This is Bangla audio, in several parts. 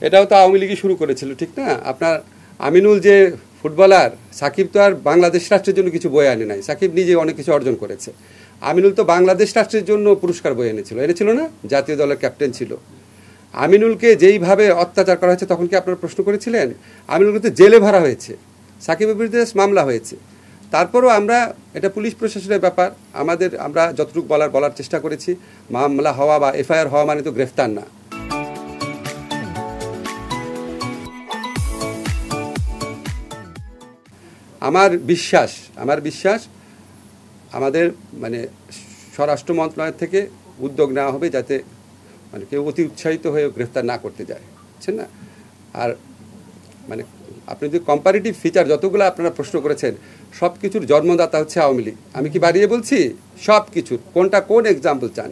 এটাও তো আওয়ামী লীগই শুরু করেছিল, ঠিক না? আপনার আমিনুল যে ফুটবলার, সাকিব তো আর বাংলাদেশ রাষ্ট্রের জন্য কিছু বয়ে আনে নাই, সাকিব নিজে অনেক কিছু অর্জন করেছে। আমিনুল তো বাংলাদেশ রাষ্ট্রের জন্য পুরস্কার বয়ে এনেছিল না? জাতীয় দলের ক্যাপ্টেন ছিল। আমিনুলকে যেইভাবে অত্যাচার করা হয়েছে তখন কি আপনারা প্রশ্ন করেছিলেন? আমিনুলকে তো জেলে ভরা হয়েছে, সাকিবের বিরুদ্ধে মামলা হয়েছে। তারপরও আমরা, এটা পুলিশ প্রশাসনের ব্যাপার, আমরা যতটুকু বলার চেষ্টা করেছি। মামলা হওয়া বা এফআইআর হওয়া মানে তো গ্রেফতার না। আমার বিশ্বাস আমাদের মানে স্বরাষ্ট্র মন্ত্রণালয় থেকে উদ্যোগ নেওয়া হবে যাতে মানে কেউ অতি উৎসাহিত হয়ে গ্রেফতার না করতে যায়, বুঝছেন না? আর মানে আপনি যদি কম্পারেটিভ ফিচার যতগুলো আপনারা প্রশ্ন করেছেন, সব কিছুর জন্মদাতা হচ্ছে আওয়ামী লীগ। আমি কি বাড়িয়ে বলছি? সব কিছুর কোন এক্সাম্পল চান?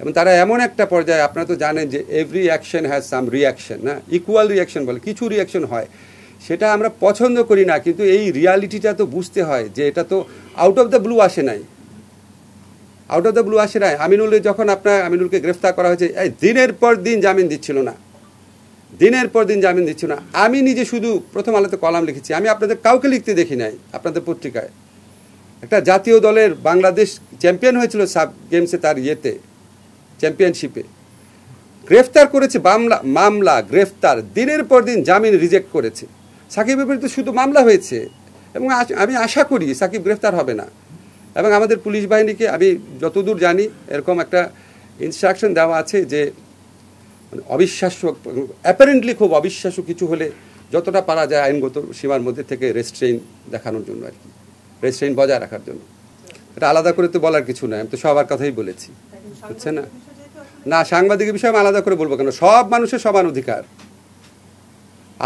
এবং তারা এমন একটা পর্যায়ে, আপনারা তো জানেন যে every action has some reaction, না? ইকুয়াল রিয়াকশন বলে, কিছু রিয়াকশন হয়, সেটা আমরা পছন্দ করি না, কিন্তু এই রিয়ালিটিটা তো বুঝতে হয় যে এটা তো আউট অফ দ্য ব্লু আসে নাই। আমিনুলকে গ্রেফতার করা হয়েছে, দিনের পর দিন জামিন দিচ্ছিল না। আমি নিজে শুধু প্রথম আলোতে কলাম লিখেছি, আমি আপনাদের কাউকে লিখতে দেখি নাই। আপনাদের পত্রিকায় একটা জাতীয় দলের বাংলাদেশ চ্যাম্পিয়ন হয়েছিল সাব গেমসে, তার চ্যাম্পিয়নশিপে গ্রেফতার করেছে, মামলা গ্রেফতার, দিনের পর দিন জামিন রিজেক্ট করেছে। সাকিবের বিরুদ্ধে শুধু মামলা হয়েছে, এবং আমি আশা করি সাকিব গ্রেফতার হবে না। এবং আমাদের পুলিশ বাহিনীকে আমি যতদূর জানি এরকম একটা ইনস্ট্রাকশন দেওয়া আছে যে মানে অবিশ্বাস্য, অ্যাপারেন্টলি খুব অবিশ্বাস্য কিছু হলে যতটা পারা যায় আইনগত সীমার মধ্যে থেকে রেস্ট্রেইন দেখানোর জন্য, আর কি, রেস্ট্রেইন বজায় রাখার জন্য। এটা আলাদা করে তো বলার কিছু নয়, আমি তো সবার কথাই বলেছি, বুঝছেন না? না, সাংবাদিকের বিষয়ে আমি আলাদা করে বলবো কেন? সব মানুষের সমান অধিকার।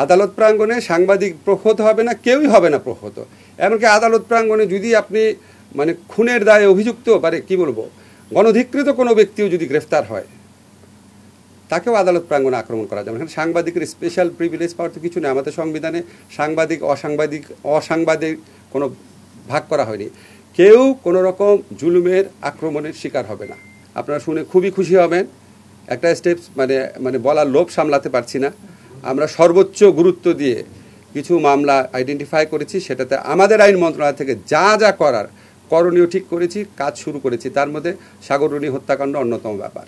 আদালত প্রাঙ্গণে সাংবাদিক প্রহত হবে না, কেউই হবে না প্রহত। এমনকি আদালত প্রাঙ্গণে যদি আপনি মানে খুনের দায়ে অভিযুক্ত, মানে কি বলবো, গণধিকৃত কোনো ব্যক্তিও যদি গ্রেফতার হয়, তাকেও আদালত প্রাঙ্গণে আক্রমণ করা যাবে। এখানে সাংবাদিকের স্পেশাল প্রিভিলেজ পাওয়ার তো কিছু নেই। আমাদের সংবিধানে সাংবাদিক অসাংবাদিক কোনো ভাগ করা হয়নি। কেউ কোনো রকম জুলুমের আক্রমণের শিকার হবে না। আপনারা শুনে খুবই খুশি হবেন। একটা স্টেপস মানে বলার লোভ সামলাতে পারছি না। আমরা সর্বোচ্চ গুরুত্ব দিয়ে কিছু মামলা আইডেন্টিফাই করেছি, সেটাতে আমাদের আইন মন্ত্রণালয় থেকে যা করণীয় ঠিক করেছি, কাজ শুরু করেছি। তার মধ্যে সাগররণী হত্যাকাণ্ড অন্যতম ব্যাপার।